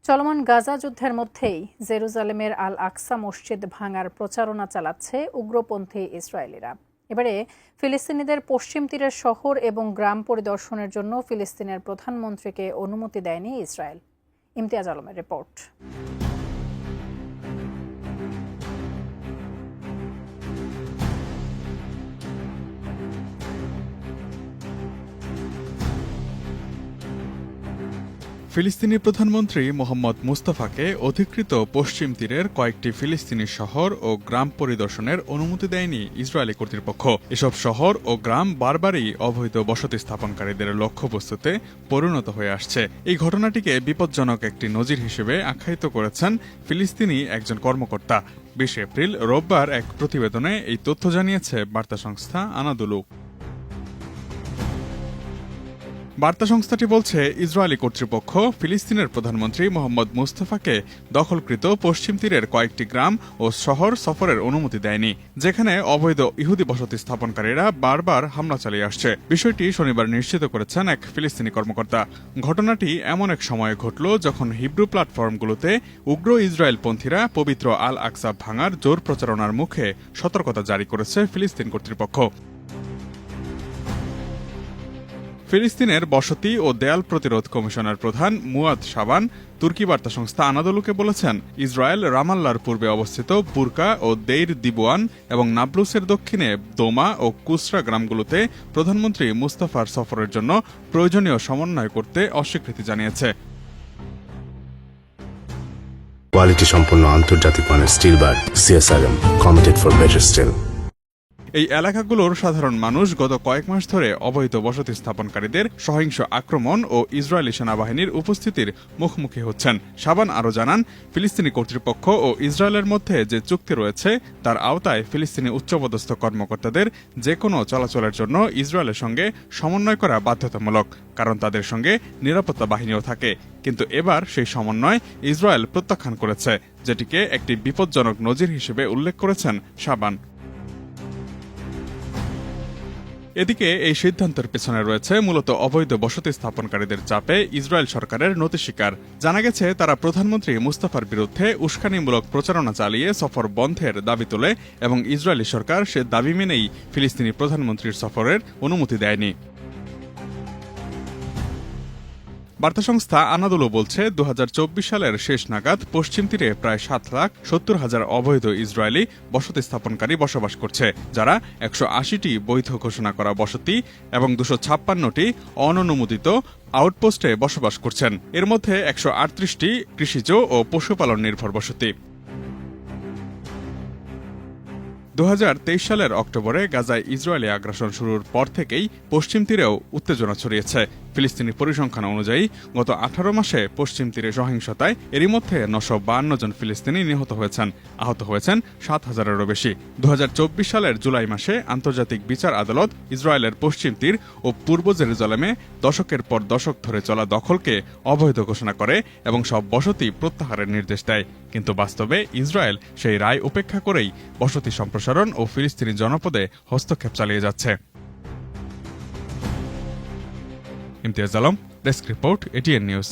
চলমান গাজা যুদ্ধের মধ্যেই জেরুজালেমের আল আকসা মসজিদ ভাঙার প্রচারণা চালাচ্ছে উগ্রপন্থী ইসরায়েলিরা। এবারে ফিলিস্তিনিদের পশ্চিম তীরের শহর এবং গ্রাম পরিদর্শনের জন্য ফিলিস্তিনের প্রধানমন্ত্রীকে অনুমতি দেয়নি ইসরায়েল। ইমতিয়াজ আলমের রিপোর্ট। ফিলিস্তিনি প্রধানমন্ত্রী মোহাম্মদ মুস্তাফাকে অধিকৃত পশ্চিম তীরের কয়েকটি ফিলিস্তিনি শহর ও গ্রাম পরিদর্শনের অনুমতি দেয়নি ইসরায়েলি কর্তৃপক্ষ। এসব শহর ও গ্রাম বারবারই অবৈধ বসতি স্থাপনকারীদের লক্ষ্যবস্তুতে পরিণত হয়ে আসছে। এই ঘটনাটিকে বিপজ্জনক একটি নজির হিসেবে আখ্যায়িত করেছেন ফিলিস্তিনি একজন কর্মকর্তা। ২০ এপ্রিল রোববার এক প্রতিবেদনে এই তথ্য জানিয়েছে বার্তা সংস্থা আনাদুলু। বার্তা সংস্থাটি বলছে, ইসরায়েলি কর্তৃপক্ষ ফিলিস্তিনের প্রধানমন্ত্রী মোহাম্মদ মুস্তাফাকে দখলকৃত পশ্চিম তীরের কয়েকটি গ্রাম ও শহর সফরের অনুমতি দেয়নি, যেখানে অবৈধ ইহুদি বসতি স্থাপনকারীরা বারবার হামলা চালিয়ে আসছে। বিষয়টি শনিবার নিশ্চিত করেছেন এক ফিলিস্তিনি কর্মকর্তা। ঘটনাটি এমন এক সময়ে ঘটল যখন হিব্রু প্ল্যাটফর্মগুলোতে উগ্র ইসরায়েলপন্থীরা পবিত্র আল আকসা ভাঙার জোর প্রচারণার মুখে সতর্কতা জারি করেছে ফিলিস্তিন কর্তৃপক্ষ। ফিলিস্তিনের বসতি ও দেয়াল প্রতিরোধ কমিশনের প্রধান মুয়াদ শাবান তুর্কি বার্তা সংস্থা আনাদোলুকে বলেছেন, ইসরায়েল রামাল্লার পূর্বে অবস্থিত বুরকা ও দেইর দিবওয়ান এবং নাবলুসের দক্ষিণে দোমা ও কুসরা গ্রামগুলোতে প্রধানমন্ত্রী মুস্তাফার সফরের জন্য প্রয়োজনীয় সমন্বয় করতে অস্বীকৃতি জানিয়েছে। কোয়ালিটি সম্পন্ন আন্তর্জাতিক মানের still bar CSRM, committed for better still. এই এলাকাগুলোর সাধারণ মানুষ গত কয়েক মাস ধরে অবৈধ বসতি স্থাপনকারীদের সহিংস আক্রমণ ও ইসরায়েলি সেনাবাহিনীর উপস্থিতির মুখোমুখি হচ্ছেন। শাবান আরও জানান, ফিলিস্তিনি কর্তৃপক্ষ ও ইসরায়েলের মধ্যে যে চুক্তি রয়েছে তার আওতায় ফিলিস্তিনি উচ্চপদস্থ কর্মকর্তাদের যে কোনো চলাচলের জন্য ইসরায়েলের সঙ্গে সমন্বয় করা বাধ্যতামূলক, কারণ তাদের সঙ্গে নিরাপত্তা বাহিনীও থাকে। কিন্তু এবার সেই সমন্বয় ইসরায়েল প্রত্যাখ্যান করেছে, যেটিকে একটি বিপজ্জনক নজির হিসেবে উল্লেখ করেছেন শাবান। এদিকে এই সিদ্ধান্তের পেছনে রয়েছে মূলত অবৈধ বসতি স্থাপনকারীদের চাপে ইসরায়েল সরকারের নতি স্বীকার। জানা গেছে, তারা প্রধানমন্ত্রী মুস্তাফার বিরুদ্ধে উস্কানিমূলক প্রচারণা চালিয়ে সফর বন্ধের দাবি তোলে এবং ইসরায়েলি সরকার সে দাবি মেনেই ফিলিস্তিনি প্রধানমন্ত্রীর সফরের অনুমতি দেয়নি। বার্তা সংস্থা আনাদুলু বলছে, ২০২৪ সালের শেষ নাগাদ পশ্চিম তীরে প্রায় ৭,৭০,০০০ অবৈধ ইসরায়েলি বসতি স্থাপনকারী বসবাস করছে, যারা ১৮০টি বৈধ ঘোষণা করা বসতি এবং ২৫৬টি অননুমোদিত আউটপোস্টে বসবাস করছেন। এর মধ্যে ১৩৮টি কৃষিজ ও পশুপালন নির্ভর বসতি। ২০২৩ সালের অক্টোবরে গাজায় ইসরায়েলি আগ্রাসন শুরুর পর থেকেই পশ্চিম তীরেও উত্তেজনা ছড়িয়েছে। ফিলিস্তিনি পরিসংখ্যান অনুযায়ী গত ১৮ মাসে পশ্চিম তীরে সহিংসতায় এরই মধ্যে ৯৫২ জন ফিলিস্তিনি নিহত হয়েছেন, আহত হয়েছেন ৭,০০০-এরও বেশি। ২০২৪ সালের জুলাই মাসে আন্তর্জাতিক বিচার আদালত ইসরায়েলের পশ্চিম তীর ও পূর্ব জেরুজালেমে দশকের পর দশক ধরে চলা দখলকে অবৈধ ঘোষণা করে এবং সব বসতি প্রত্যাহারের নির্দেশ দেয়। কিন্তু বাস্তবে ইসরায়েল সেই রায় উপেক্ষা করেই বসতি সম্প্রসারণ ও ফিলিস্তিনি জনপদে হস্তক্ষেপ চালিয়ে যাচ্ছে। Imtiaz Alam, desk report, ATN news.